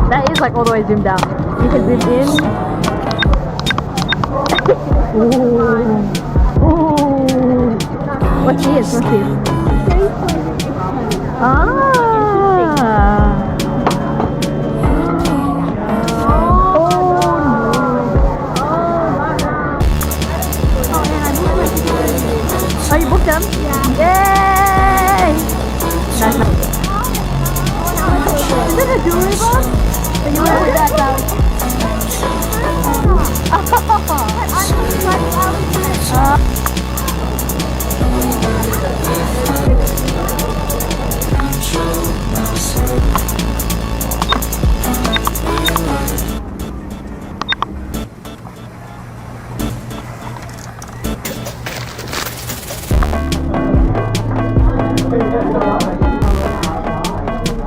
That is like all the way zoomed out. You can zoom in. Ooh. Ooh. What's this? What's this? Ah. Oh, you booked them? Yeah. Yay! Nice. Is it a jewelry box? So you want to put that down?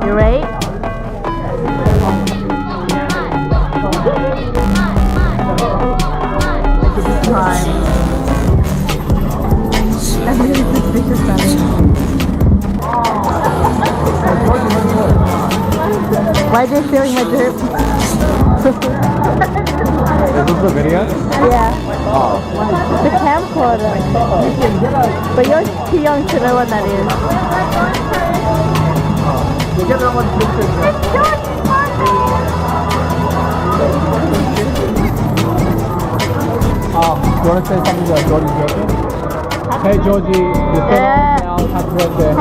You ready? Time. That's really suspicious, Sunny. Why are they stealing my drip? Is this the video? Yeah. Oh. The camcorder. But you're too young to know what that is. You want to say something to Georgie's birthday? Hey Georgie, you're 7 now, happy birthday.